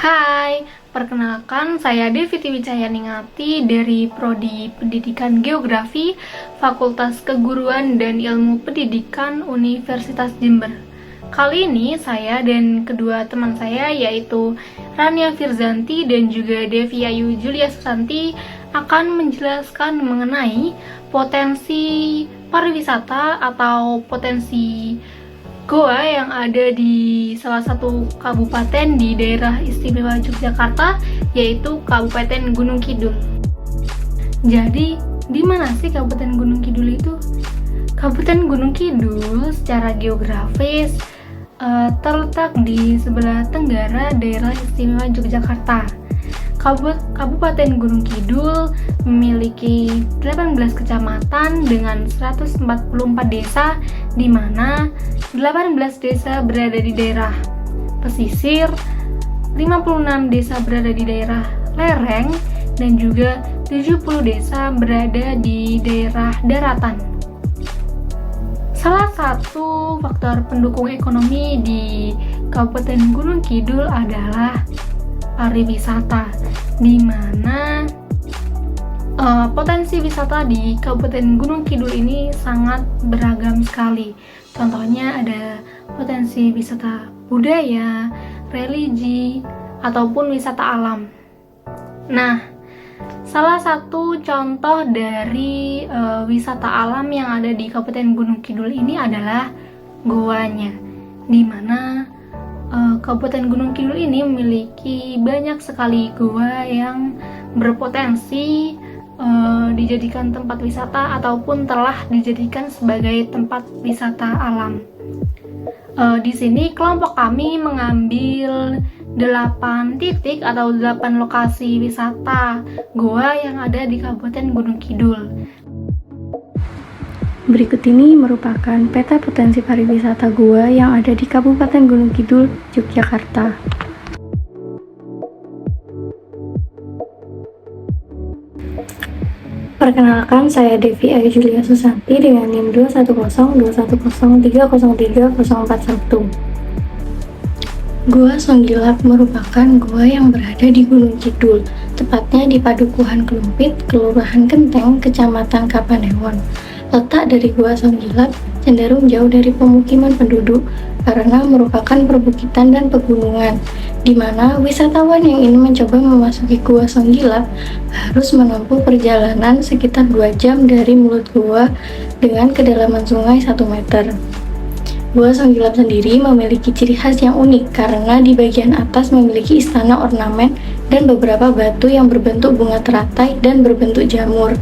Hai, perkenalkan saya Devi Wicayaningati dari Prodi Pendidikan Geografi, Fakultas Keguruan dan Ilmu Pendidikan Universitas Jember. Kali ini saya dan kedua teman saya yaitu Rania Firzanti dan juga Devi Ayu Julia Susanti akan menjelaskan mengenai potensi pariwisata atau potensi goa yang ada di salah satu kabupaten di daerah istimewa Yogyakarta, yaitu Kabupaten Gunung Kidul. Jadi, di mana sih Kabupaten Gunung Kidul itu? Kabupaten Gunung Kidul secara geografis terletak di sebelah tenggara daerah istimewa Yogyakarta. Kabupaten Gunung Kidul memiliki 18 kecamatan dengan 144 desa, di mana 18 desa berada di daerah pesisir, 56 desa berada di daerah lereng, dan juga 70 desa berada di daerah daratan. Salah satu faktor pendukung ekonomi di Kabupaten Gunung Kidul adalah pariwisata, di mana potensi wisata di Kabupaten Gunung Kidul ini sangat beragam sekali. Contohnya ada potensi wisata budaya, religi, ataupun wisata alam. Nah, salah satu contoh dari wisata alam yang ada di Kabupaten Gunung Kidul ini adalah goanya, di mana Kabupaten Gunung Kidul ini memiliki banyak sekali goa yang berpotensi dijadikan tempat wisata ataupun telah dijadikan sebagai tempat wisata alam. Di sini kelompok kami mengambil 8 titik atau 8 lokasi wisata goa yang ada di Kabupaten Gunung Kidul. Berikut ini merupakan peta potensi pariwisata goa yang ada di Kabupaten Gunung Kidul, Yogyakarta. Perkenalkan, saya Devi Ayu Julia Susanti dengan NIM 21021030341. Gua Songgilap merupakan gua yang berada di Gunung Kidul, tepatnya di Padukuhan Klumpit, Kelurahan Genteng, Kecamatan Kapanewon. Letak dari Gua Songgilap cenderung jauh dari pemukiman penduduk karena merupakan perbukitan dan pegunungan, di mana wisatawan yang ingin mencoba memasuki Gua Songgilap harus menempuh perjalanan sekitar 2 jam dari mulut gua dengan kedalaman sungai 1 meter. Gua Songgilap sendiri memiliki ciri khas yang unik karena di bagian atas memiliki istana ornamen dan beberapa batu yang berbentuk bunga teratai dan berbentuk jamur.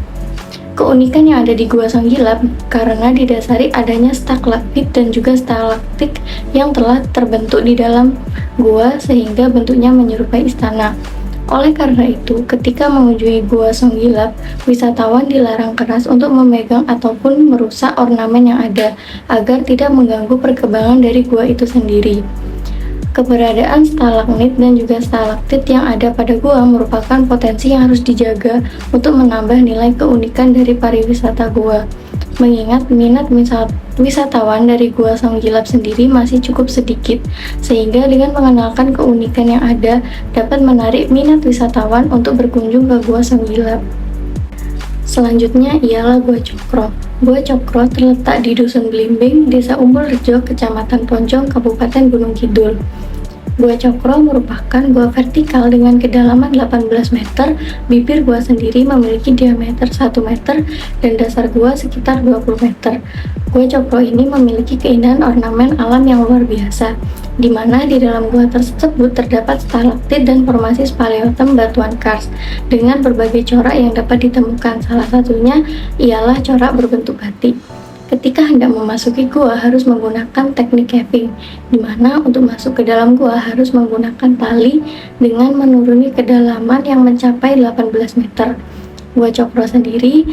Keunikan yang ada di Gua Songgilap karena didasari adanya stalagmit dan juga stalaktit yang telah terbentuk di dalam gua sehingga bentuknya menyerupai istana. Oleh karena itu, ketika mengunjungi Gua Songgilap, wisatawan dilarang keras untuk memegang ataupun merusak ornamen yang ada agar tidak mengganggu perkembangan dari gua itu sendiri. Keberadaan stalagmit dan juga stalaktit yang ada pada gua merupakan potensi yang harus dijaga untuk menambah nilai keunikan dari pariwisata gua. Mengingat minat wisatawan dari Gua Songgilap sendiri masih cukup sedikit, sehingga dengan mengenalkan keunikan yang ada dapat menarik minat wisatawan untuk berkunjung ke Gua Songgilap. Selanjutnya ialah Gua Cokro. Gua Cokro terletak di Dusun Blimbing, Desa Umbul Rejo, Kecamatan Poncong, Kabupaten Gunung Kidul. Gua Cokro merupakan gua vertikal dengan kedalaman 18 meter, bibir gua sendiri memiliki diameter 1 meter, dan dasar gua sekitar 20 meter. Gua Cokro ini memiliki keindahan ornamen alam yang luar biasa, di mana di dalam gua tersebut terdapat stalaktit dan formasi speleotem batuan kars dengan berbagai corak yang dapat ditemukan. Salah satunya ialah corak berbentuk batik. Ketika hendak memasuki gua harus menggunakan teknik caving, di mana untuk masuk ke dalam gua harus menggunakan tali dengan menuruni kedalaman yang mencapai 18 meter. Gua Cokro sendiri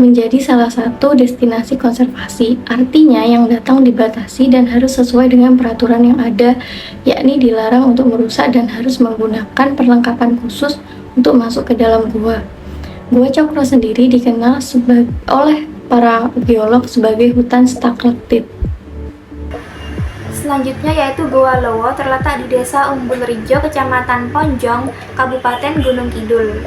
menjadi salah satu destinasi konservasi, artinya yang datang dibatasi dan harus sesuai dengan peraturan yang ada, yakni dilarang untuk merusak dan harus menggunakan perlengkapan khusus untuk masuk ke dalam gua. Gua Cokro sendiri dikenal oleh para geolog sebagai hutan stalaktit. Selanjutnya yaitu Goa Lowo, terletak di Desa Umbul Rejo, Kecamatan Ponjong, Kabupaten Gunung Kidul.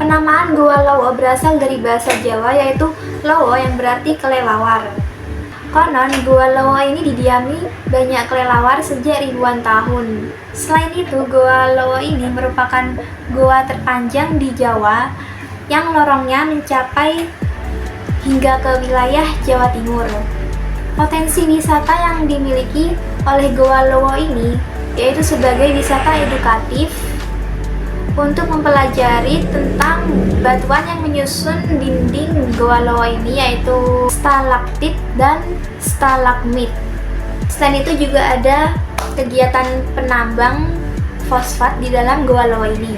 Penamaan Goa Lowo berasal dari bahasa Jawa yaitu Lowo yang berarti kelelawar. Konon, Goa Lowo ini didiami banyak kelelawar sejak ribuan tahun. Selain itu, Goa Lowo ini merupakan goa terpanjang di Jawa yang lorongnya mencapai hingga ke wilayah Jawa Timur. Potensi wisata yang dimiliki oleh Goa Lowo ini yaitu sebagai wisata edukatif untuk mempelajari tentang batuan yang menyusun dinding Goa Lowo ini, yaitu stalaktit dan stalagmit. Selain itu juga ada kegiatan penambang fosfat di dalam Goa Lowo ini.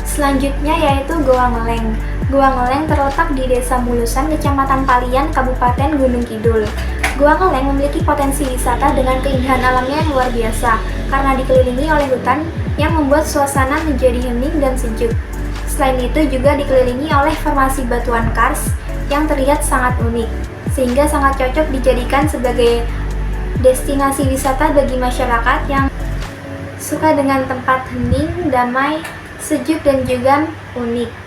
Selanjutnya yaitu Goa Ngeleng. Goa Ngeleng terletak di Desa Mulusan, Kecamatan Palian, Kabupaten Gunung Kidul. Goa Ngeleng memiliki potensi wisata dengan keindahan alamnya yang luar biasa karena dikelilingi oleh hutan yang membuat suasana menjadi hening dan sejuk. Selain itu juga dikelilingi oleh formasi batuan kars yang terlihat sangat unik, sehingga sangat cocok dijadikan sebagai destinasi wisata bagi masyarakat yang suka dengan tempat hening, damai, sejuk, dan juga unik.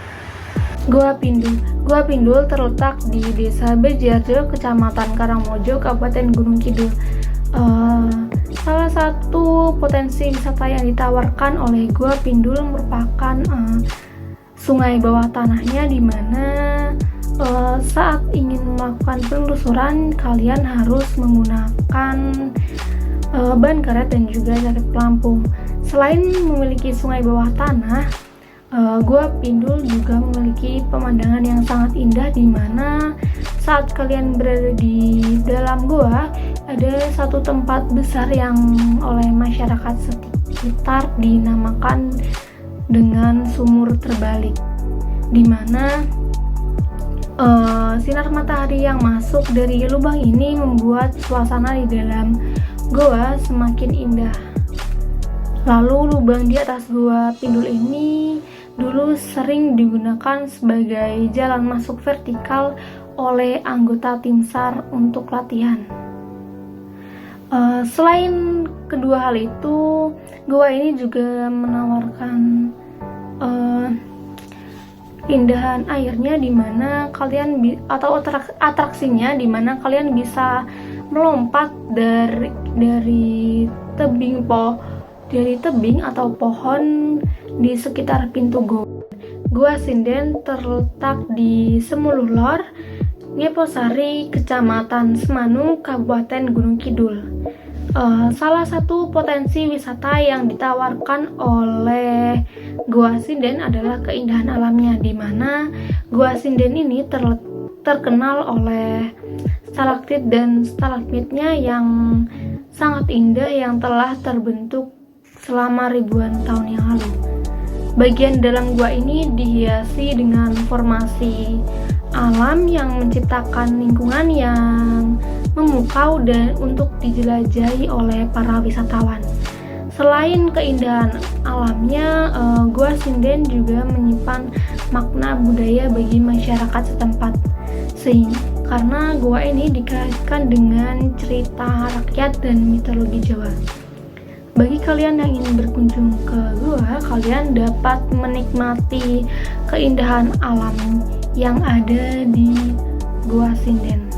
Goa Pindul. Goa Pindul terletak di Desa Bejarjo, Kecamatan Karangmojo, Kabupaten Gunung Kidul. Salah satu potensi wisata yang ditawarkan oleh Goa Pindul merupakan sungai bawah tanahnya, di mana saat ingin melakukan penelusuran kalian harus menggunakan ban karet dan juga jaket pelampung. Selain memiliki sungai bawah tanah, Goa Pindul juga memiliki pemandangan yang sangat indah, di mana saat kalian berada di dalam goa ada satu tempat besar yang oleh masyarakat sekitar dinamakan dengan sumur terbalik, di mana sinar matahari yang masuk dari lubang ini membuat suasana di dalam goa semakin indah. Lalu lubang di atas Goa Pindul ini dulu sering digunakan sebagai jalan masuk vertikal oleh anggota tim SAR untuk latihan. Selain kedua hal itu, goa ini juga menawarkan keindahan airnya, di mana kalian atau atraksinya di mana kalian bisa melompat dari tebing atau pohon di sekitar pintu goa. Goa Sinden terletak di Semuluh Lor, Ngeposari, Kecamatan Semanu, Kabupaten Gunung Kidul. Salah satu potensi wisata yang ditawarkan oleh Goa Sinden adalah keindahan alamnya, di mana Goa Sinden ini terkenal oleh stalaktit dan stalagmitnya yang sangat indah yang telah terbentuk selama ribuan tahun yang lalu. Bagian dalam gua ini dihiasi dengan formasi alam yang menciptakan lingkungan yang memukau dan untuk dijelajahi oleh para wisatawan. Selain keindahan alamnya, Goa Sinden juga menyimpan makna budaya bagi masyarakat setempat, karena gua ini dikaitkan dengan cerita rakyat dan mitologi Jawa. Bagi kalian yang ingin berkunjung ke goa, kalian dapat menikmati keindahan alam yang ada di Goa Sinden.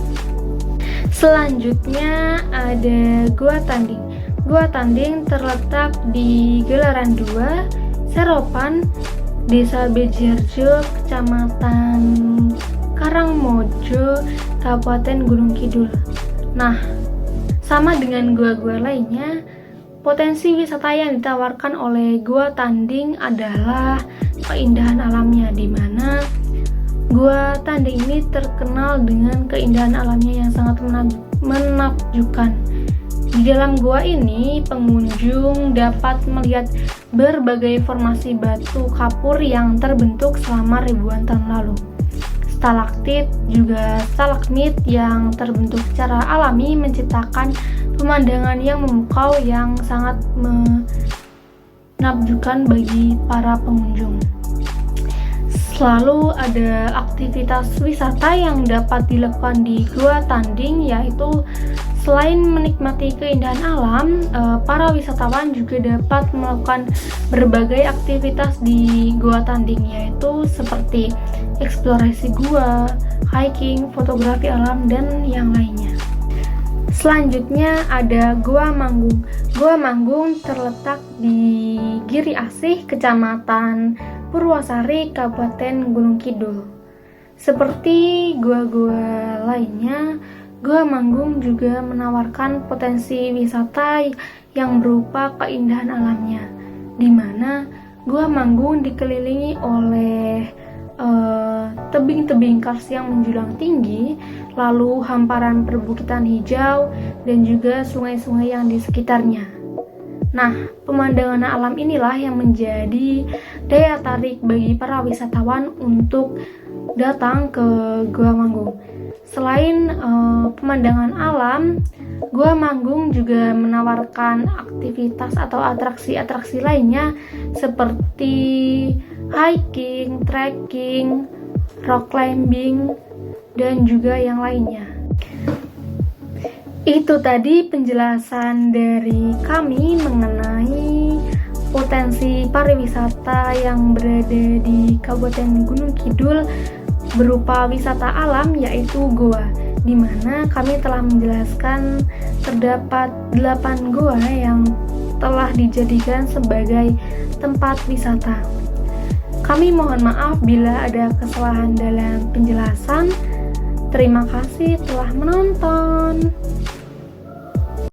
Selanjutnya ada Goa Tanding. Goa Tanding terletak di Gelaran 2, Seropan, Desa Bejarjo, Kecamatan Karangmojo, Kabupaten Gunung Kidul. Nah, sama dengan goa-goa lainnya, potensi wisata yang ditawarkan oleh Goa Tanding adalah keindahan alamnya, di mana Goa Tanding ini terkenal dengan keindahan alamnya yang sangat menakjubkan. Di dalam goa ini, pengunjung dapat melihat berbagai formasi batu kapur yang terbentuk selama ribuan tahun lalu. Stalaktit juga stalagmit yang terbentuk secara alami menciptakan pemandangan yang memukau yang sangat menakjubkan bagi para pengunjung. Lalu ada aktivitas wisata yang dapat dilakukan di Gua Tanding, yaitu selain menikmati keindahan alam, para wisatawan juga dapat melakukan berbagai aktivitas di Gua Tanding, yaitu seperti eksplorasi gua, hiking, fotografi alam, dan yang lainnya. Selanjutnya ada Gua Manggung. Gua Manggung terletak di Giri Asih, Kecamatan Purwasari, Kabupaten Gunung Kidul. Seperti gua-gua lainnya, Gua Manggung juga menawarkan potensi wisata yang berupa keindahan alamnya, di mana Gua Manggung dikelilingi oleh tebing-tebing kars yang menjulang tinggi, lalu hamparan perbukitan hijau, dan juga sungai-sungai yang di sekitarnya. Nah, pemandangan alam inilah yang menjadi daya tarik bagi para wisatawan untuk datang ke Gua Manggung. Selain pemandangan alam, Gua Manggung juga menawarkan aktivitas atau atraksi-atraksi lainnya seperti hiking, trekking, rock climbing, dan juga yang lainnya. Itu tadi penjelasan dari kami mengenai potensi pariwisata yang berada di Kabupaten Gunung Kidul berupa wisata alam, yaitu goa, di mana kami telah menjelaskan terdapat 8 goa yang telah dijadikan sebagai tempat wisata. Kami mohon maaf bila ada kesalahan dalam penjelasan. Terima kasih telah menonton.